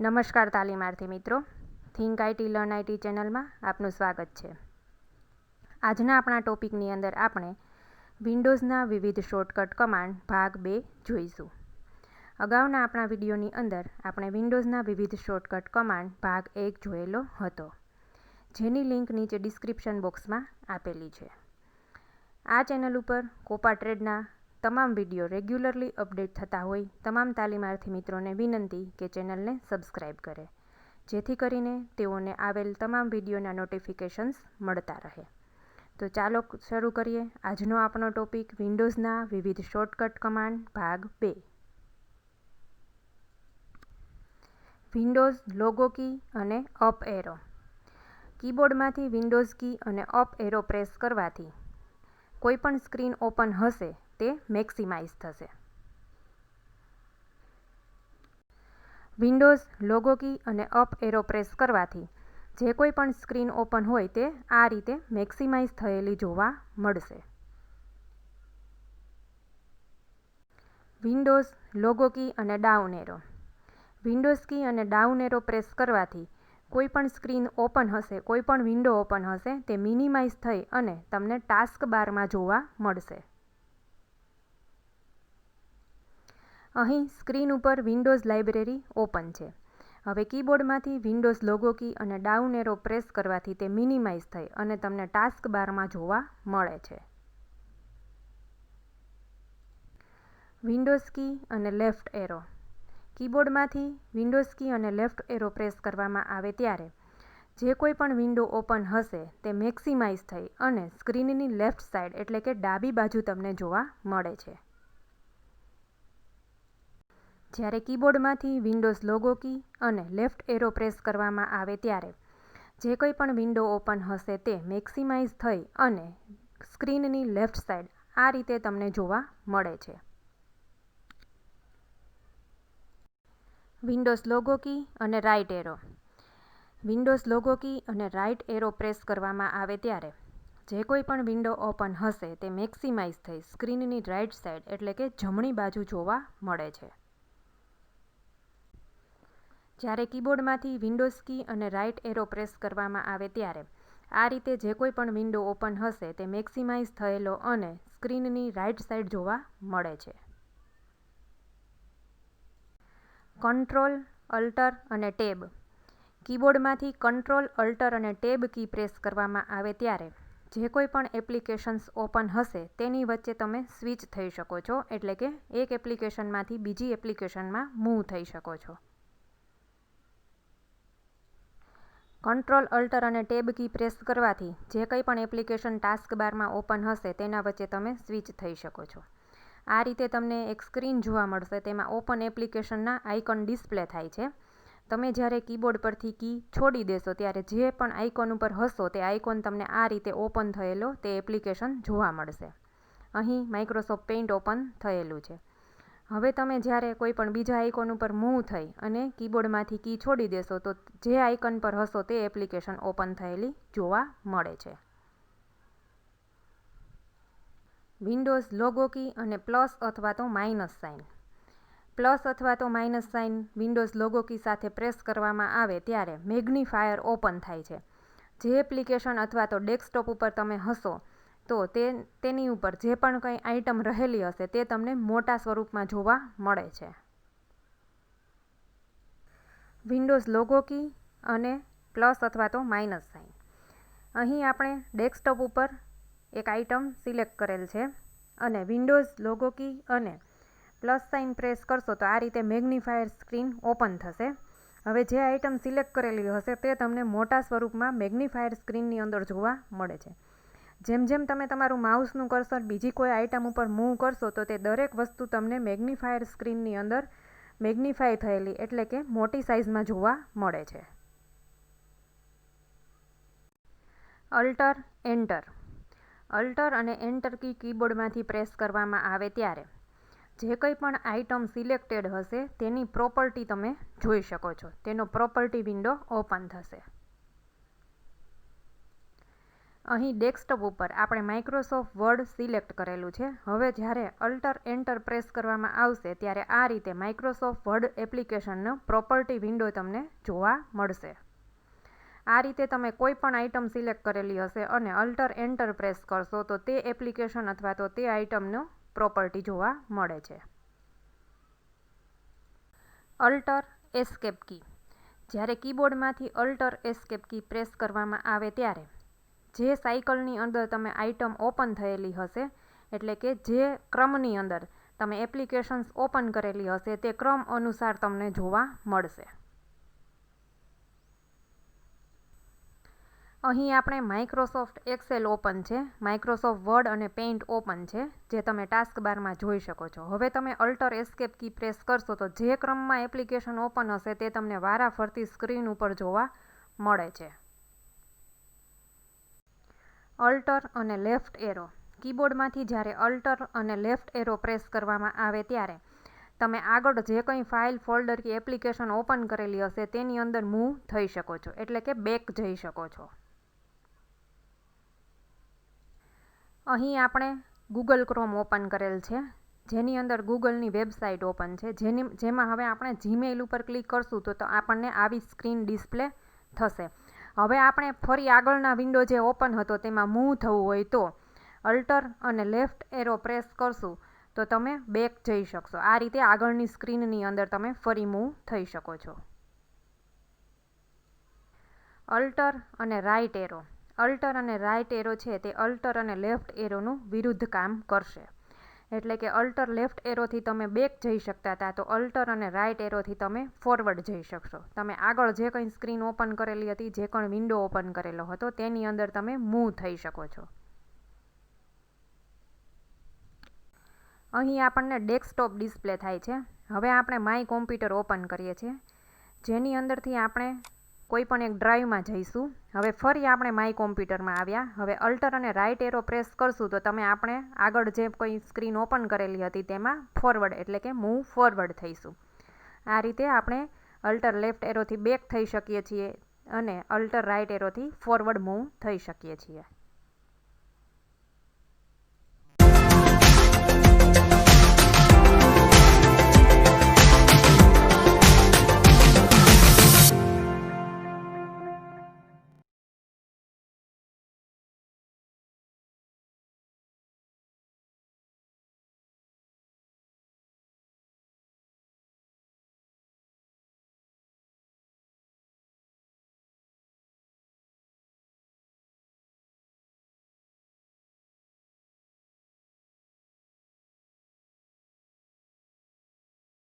નમસ્કાર તાલીમાર્થી મિત્રો, think IT learn IT ચેનલમાં આપનું સ્વાગત છે. આજના આપણા ટોપિકની અંદર આપણે વિન્ડોઝના વિવિધ શોર્ટકટ કમાન્ડ ભાગ 2 જોઈશું. અગાઉના આપણા વિડીયોની અંદર આપણે વિન્ડોઝના વિવિધ શોર્ટકટ કમાન્ડ ભાગ 1 જોયેલો હતો, જેની લિંક નીચે ડિસ્ક્રિપ્શન બોક્સમાં આપેલી છે. આ ચેનલ ઉપર કોપા ટ્રેડના તમામ વિડીયો રેગ્યુલરલી અપડેટ થતા હોય તમામ તાલીમાર્થી મિત્રોને વિનંતી કે ચેનલને સબસ્ક્રાઈબ કરે, જેથી કરીને તેઓને આવેલ તમામ વિડીયોના નોટિફિકેશન્સ મળતા રહે. તો ચાલો શરૂ કરીએ આજનો આપણો ટોપિક વિન્ડોઝના વિવિધ શોર્ટકટ કમાન્ડ ભાગ 2. વિન્ડોઝ લોગો કી અને અપ એરો. કીબોર્ડમાંથી વિન્ડોઝ કી અને અપ એરો પ્રેસ કરવાથી કોઈપણ સ્ક્રીન ઓપન હશે તે મેક્સિમાઇઝ થશે. વિન્ડોઝ લોગો કી અને અપ એરો પ્રેસ કરવાથી જે કોઈ પણ સ્ક્રીન ઓપન હોય તે આ રીતે મેક્સિમાઇઝ થયેલી જોવા મળશે. વિન્ડોઝ લોગો કી અને ડાઉન એરો. વિન્ડોઝ કી અને ડાઉન એરો પ્રેસ કરવાથી કોઈ પણ સ્ક્રીન ઓપન હશે, કોઈ પણ વિન્ડો ઓપન હશે તે મિનિમાઇઝ થઈ અને તમને ટાસ્ક બારમાં જોવા મળશે. અહીં સ્ક્રીન ઉપર વિન્ડોઝ લાઇબ્રેરી ઓપન છે. હવે કીબોર્ડમાંથી વિન્ડોઝ લોગો કી અને ડાઉન એરો પ્રેસ કરવાથી તે મિનિમાઇઝ થઈ અને તમને ટાસ્ક બારમાં જોવા મળે છે. વિન્ડોઝ કી અને લેફ્ટ એરો. કીબોર્ડમાંથી વિન્ડોઝ કી અને લેફ્ટ એરો પ્રેસ કરવામાં આવે ત્યારે જે કોઈ પણ વિન્ડો ઓપન હશે તે મેક્સિમાઇઝ થઈ અને સ્ક્રીનની લેફ્ટ સાઈડ એટલે કે ડાબી બાજુ તમને જોવા મળે છે. જ્યારે કીબોર્ડમાંથી વિન્ડોઝ લોગો કી અને લેફ્ટ એરો પ્રેસ કરવામાં આવે ત્યારે જે કોઈ પણ વિન્ડો ઓપન હશે તે મેક્સિમાઇઝ થઈ અને સ્ક્રીનની લેફ્ટ સાઈડ આ રીતે તમને જોવા મળે છે. વિન્ડોઝ લોગો કી અને રાઇટ એરો. વિન્ડોઝ લોગો કી અને રાઇટ એરો પ્રેસ કરવામાં આવે ત્યારે જે કોઈ પણ વિન્ડો ઓપન હશે તે મેક્સિમાઇઝ થઈ સ્ક્રીનની રાઇટ સાઈડ એટલે કે જમણી બાજુ જોવા મળે છે. જ્યારે કીબોર્ડમાંથી વિન્ડોઝ કી અને રાઇટ એરો પ્રેસ કરવામાં આવે ત્યારે આ રીતે જે કોઈ પણ વિન્ડો ઓપન હશે તે મેક્સિમાઇઝ થયેલો અને સ્ક્રીનની રાઇટ સાઈડ જોવા મળે છે. કંટ્રોલ, અલ્ટર અને ટેબ. કીબોર્ડમાંથી કંટ્રોલ, અલ્ટર અને ટેબ કી પ્રેસ કરવામાં આવે ત્યારે જે કોઈ પણ એપ્લિકેશન્સ ઓપન હશે તેની વચ્ચે તમે સ્વિચ થઈ શકો છો, એટલે કે એક એપ્લિકેશનમાંથી બીજી એપ્લિકેશનમાં મૂવ થઈ શકો છો. કંટ્રોલ, અલ્ટર અને ટેબ કી પ્રેસ કરવાથી જે કંઈ પણ એપ્લિકેશન ટાસ્ક બારમાં ઓપન હશે તેના વચ્ચે તમે સ્વિચ થઈ શકો છો. આ રીતે તમને એક સ્ક્રીન જોવા મળશે, તેમાં ઓપન એપ્લિકેશનના આઇકોન ડિસ્પ્લે થાય છે. તમે જ્યારે કીબોર્ડ પરથી કી છોડી દેશો ત્યારે જે પણ આઇકોન ઉપર હશો તે આઇકોન તમને આ રીતે ઓપન થયેલો તે એપ્લિકેશન જોવા મળશે. અહીં માઇક્રોસોફ્ટ પેઇન્ટ ઓપન થયેલું છે. હવે તમે જ્યારે કોઈ પણ બીજા આઇકોન ઉપર મૂવ થઈ અને કીબોર્ડમાંથી કી છોડી દેશો તો જે આઇકન પર હશો તે એપ્લિકેશન ઓપન થયેલી જોવા મળે છે. વિન્ડોઝ લોગો કી અને પ્લસ અથવા તો માઇનસ સાઇન. પ્લસ અથવા તો માઇનસ સાઇન વિન્ડોઝ લોગો કી સાથે પ્રેસ કરવામાં આવે ત્યારે મેગ્નિફાયર ઓપન થાય છે. જે એપ્લિકેશન અથવા તો ડેસ્કટોપ ઉપર તમે હશો તો તેની ઉપર જે પણ કંઈ આઇટમ રહેલી હશે તે તમને મોટા સ્વરૂપમાં જોવા મળે છે. વિન્ડોઝ લોગો કી અને પ્લસ અથવા તો માઇનસ સાઇન. અહીં આપણે ડેસ્કટોપ ઉપર એક આઇટમ સિલેક્ટ કરેલ છે અને વિન્ડોઝ લોગો કી અને પ્લસ સાઇન પ્રેસ કરશો તો આ રીતે મેગ્નિફાયર સ્ક્રીન ઓપન થશે. હવે જે આઇટમ સિલેક્ટ કરેલી હશે તે તમને મોટા સ્વરૂપમાં મેગ્નિફાયર સ્ક્રીનની અંદર જોવા મળે છે. જેમ જેમ તમે તમારું માઉસનું કર્સર બીજી કોઈ આઇટમ ઉપર મૂવ કરશો તો તે દરેક વસ્તુ તમને મેગ્નિફાયર સ્ક્રીનની અંદર મેગ્નિફાય થયેલી એટલે કે મોટી સાઇઝમાં જોવા મળે છે. Alter, enter. અલ્ટર અને એન્ટર કી કીબોર્ડમાંથી પ્રેસ કરવામાં આવે ત્યારે જે કંઈ પણ આઇટમ સિલેક્ટેડ હશે તેની પ્રોપર્ટી તમે જોઈ શકો છો. તેનો પ્રોપર્ટી વિન્ડો ઓપન થશે. અહીં ડેસ્કટોપ ઉપર આપણે માઇક્રોસોફ્ટ વર્ડ સિલેક્ટ કરેલું છે. હવે જ્યારે અલ્ટર એન્ટર પ્રેસ કરવામાં આવશે ત્યારે આ રીતે માઇક્રોસોફ્ટ વર્ડ એપ્લિકેશનનો પ્રોપર્ટી વિન્ડો તમને જોવા મળશે. આ રીતે તમે કોઈ પણ આઇટમ સિલેક્ટ કરેલી હશે અને અલ્ટર એન્ટર પ્રેસ કરશો તો તે એપ્લિકેશન અથવા તો તે આઇટમનો પ્રોપર્ટી જોવા મળે છે. અલ્ટર એસ્કેપ કી. જ્યારે કીબોર્ડમાંથી અલ્ટર એસ્કેપ કી પ્રેસ કરવામાં આવે ત્યારે જે સાયકલની અંદર તમે આઇટમ ઓપન થયેલી હશે, એટલે કે જે ક્રમની અંદર તમે એપ્લિકેશન્સ ઓપન કરેલી હશે તે ક્રમ અનુસાર તમને જોવા મળશે. અહીં આપણે માઇક્રોસોફ્ટ એક્સેલ ઓપન છે, માઇક્રોસોફ્ટ વર્ડ અને પેઇન્ટ ઓપન છે, જે તમે ટાસ્ક બારમાં જોઈ શકો છો. હવે તમે અલ્ટર એસ્કેપ કી પ્રેસ કરશો તો જે ક્રમમાં એપ્લિકેશન ઓપન હશે તે તમને વારાફરતી સ્ક્રીન ઉપર જોવા મળે છે. અલ્ટર અને લેફ્ટ એરો. કીબોર્ડમાંથી જ્યારે અલ્ટર અને લેફ્ટ એરો પ્રેસ કરવામાં આવે ત્યારે તમે આગળ જે કંઈ ફાઇલ, ફોલ્ડર કે એપ્લિકેશન ઓપન કરેલી હશે તેની અંદર મૂવ થઈ શકો છો, એટલે કે બેક જઈ શકો છો. અહીં આપણે ગૂગલ ક્રોમ ઓપન કરેલ છે, જેની અંદર ગૂગલની વેબસાઇટ ઓપન છે, જેમાં હવે આપણે જીમેઇલ ઉપર ક્લિક કરશું તો આપણને આવી સ્ક્રીન ડિસ્પ્લે થશે. હવે આપણે ફરી આગળના વિન્ડો જે ઓપન હતો તેમાં મૂવ થવું હોય તો અલ્ટર અને લેફ્ટ એરો પ્રેસ કરશું તો તમે બેક જઈ શકશો. આ રીતે આગળની સ્ક્રીનની અંદર તમે ફરી મૂવ થઈ શકો છો. અલ્ટર અને રાઇટ એરો. અલ્ટર અને રાઇટ એરો છે તે અલ્ટર અને લેફ્ટ એરોનું વિરુદ્ધ કામ કરશે. એટલે કે અલ્ટર લેફ્ટ એરોથી તમે બેક જઈ શકતા હતા તો અલ્ટર અને રાઇટ એરોથી તમે ફોરવર્ડ જઈ શકશો. તમે આગળ જે કંઈ સ્ક્રીન ઓપન કરેલી હતી, જે કંઈ વિન્ડો ઓપન કરેલો હતો તેની અંદર તમે મૂવ થઈ શકો છો. અહીં આપણને ડેસ્કટોપ ડિસ્પ્લે થાય છે. હવે આપણે માય કોમ્પ્યુટર ઓપન કરીએ છીએ, જેની અંદરથી આપણે કોઈ પણ એક ડ્રાઈવમાં જઈશું. હવે ફરી આપણે માય કોમ્પ્યુટરમાં આવ્યા. હવે અલ્ટર અને રાઇટ એરો પ્રેસ કરશું તો આપણે આગળ જે કોઈ સ્ક્રીન ઓપન કરેલી હતી તેમાં ફોરવર્ડ એટલે કે મૂવ ફોરવર્ડ થઈશું. આ રીતે આપણે અલ્ટર લેફ્ટ એરોથી બેક થઈ શકીએ છીએ અને અલ્ટર રાઇટ એરોથી ફોરવર્ડ મૂવ થઈ શકીએ છીએ.